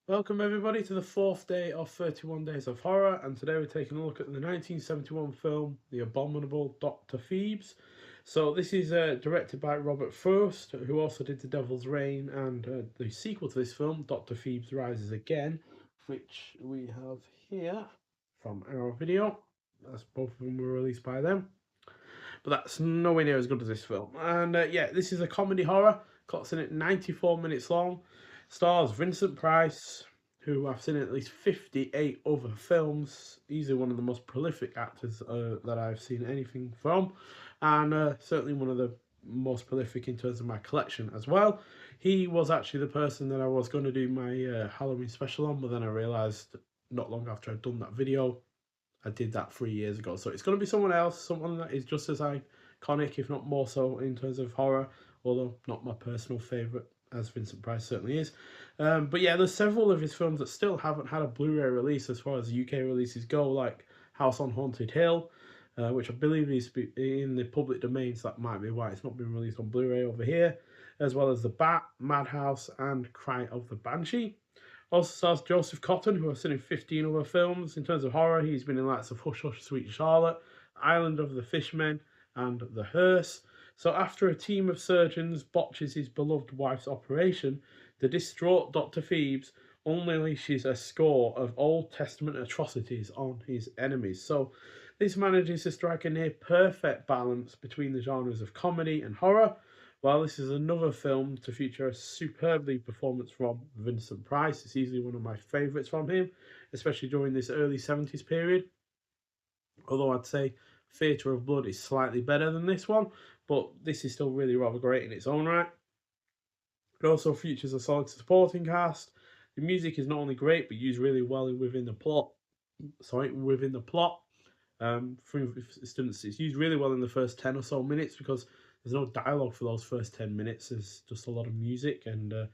Welcome everybody to the fourth day of 31 Days of Horror, and today we're taking a look at the 1971 film The Abominable Dr. Phibes. So this is directed by Robert Frost, who also did The Devil's Reign and the sequel to this film, Dr. Phibes Rises Again, which we have here from our video. As both of them were released by them. But that's nowhere near as good as this film. And yeah, this is a comedy horror. Clocks in at 94 minutes long. Stars Vincent Price, who I've seen in at least 58 other films. Easily one of the most prolific actors that I've seen anything from. And certainly one of the most prolific in terms of my collection as well. He was actually the person that I was going to do my Halloween special on, but then I realised not long after I'd done that video I did that 3 years ago. So it's going to be someone else, someone that is just as iconic, if not more so, in terms of horror, although not my personal favourite, as Vincent Price certainly is. But yeah, there's several of his films that still haven't had a Blu-ray release as far as UK releases go, like House on Haunted Hill, which I believe is in the public domain, so that might be why it's not been released on Blu-ray over here, as well as The Bat, Madhouse, and Cry of the Banshee. Also stars Joseph Cotton, who I've seen in 15 other films. In terms of horror, he's been in likes of Hush Hush Sweet Charlotte, Island of the Fishmen, and The Hearse. So after a team of surgeons botches his beloved wife's operation, the distraught Dr. Phibes unleashes a score of Old Testament atrocities on his enemies. So this manages to strike a near perfect balance between the genres of comedy and horror, while this is another film to feature a superbly performance from Vincent Price. It's easily one of my favourites from him, especially during this early 70s period. Although I'd say Theatre of Blood is slightly better than this one, but this is still really rather great in its own right. It also features a solid supporting cast. The music is not only great, but used really well within the plot. For instance, it's used really well in the first 10 or so minutes because there's no dialogue for those first 10 minutes. There's just a lot of music and a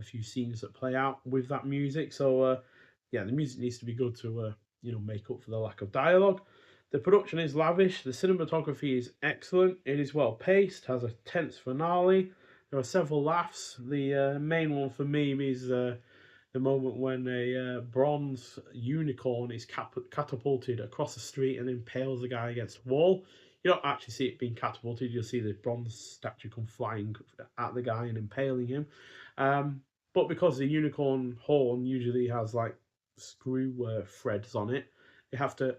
few scenes that play out with that music. So, yeah, the music needs to be good to, make up for the lack of dialogue. The production is lavish. The cinematography is excellent. It is well paced, has a tense finale. There are several laughs. The main one for me is the moment when a bronze unicorn is catapulted across the street and impales a guy against a wall. You don't actually see it being catapulted, you'll see the bronze statue come flying at the guy and impaling him. But because the unicorn horn usually has like screw threads on it, you have to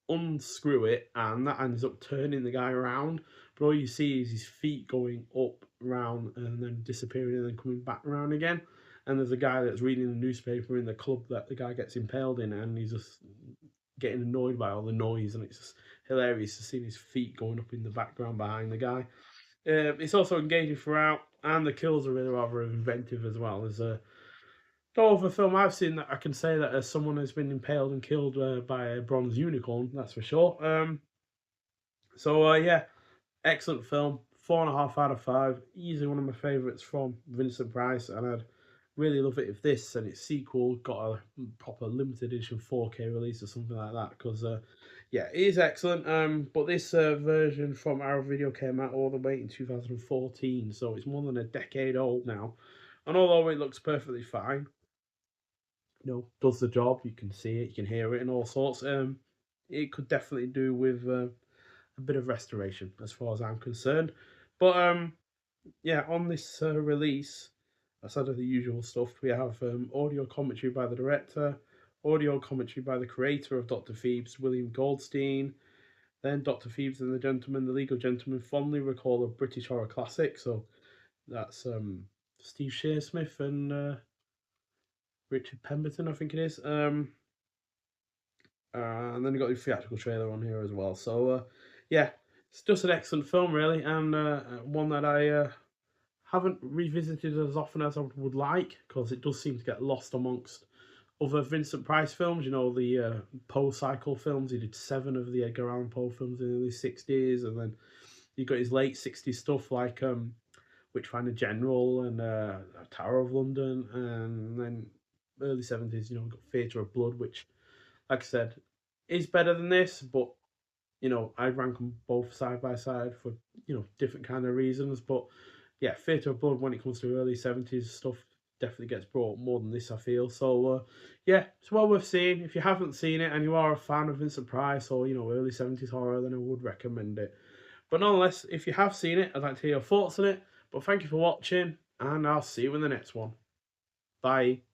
unscrew it, and that ends up turning the guy around. But all you see is his feet going up, round, and then disappearing, and then coming back around again. And there's a guy that's reading the newspaper in the club that the guy gets impaled in, and he's just getting annoyed by all the noise, and it's just hilarious to see his feet going up in the background behind the guy. It's also engaging throughout, and the kills are really rather inventive as well. There's no other film I've seen that I can say that as someone has been impaled and killed by a bronze unicorn, that's for sure. Yeah, excellent film. 4.5 out of 5. Easily one of my favourites from Vincent Price, and I'd really love it if this and its sequel got a proper limited edition 4K release or something like that. Because yeah, it is excellent. But this version from our video came out all the way in 2014, so it's more than a decade old now. And although it looks perfectly fine, does the job. You can see it, you can hear it, and all sorts. It could definitely do with a bit of restoration, as far as I'm concerned. But yeah, on this release, aside of the usual stuff, we have audio commentary by the director, audio commentary by the creator of Dr. Phibes, William Goldstein. Then Dr. Phibes and the Legal Gentlemen fondly recall a British horror classic. So that's Steve Shearsmith and Richard Pemberton, I think it is. And then you got the theatrical trailer on here as well. So yeah, it's just an excellent film, really, and one that I haven't revisited as often as I would like, because it does seem to get lost amongst other Vincent Price films. You know, the Poe cycle films. He did 7 of the Edgar Allan Poe films in the early 60s, and then you got his late 60s stuff like Witchfinder General and Tower of London, and then early 70s, you know, we've got Theatre of Blood, which, like I said, is better than this, but I'd rank them both side by side for different kind of reasons. But yeah, Theatre of Blood, when it comes to early 70s stuff, definitely gets brought up more than this, I feel. So yeah, it's well worth seeing. If you haven't seen it and you are a fan of Vincent Price or, you know, early 70s horror, then I would recommend it. But nonetheless, if you have seen it, I'd like to hear your thoughts on it. But thank you for watching, and I'll see you in the next one. Bye.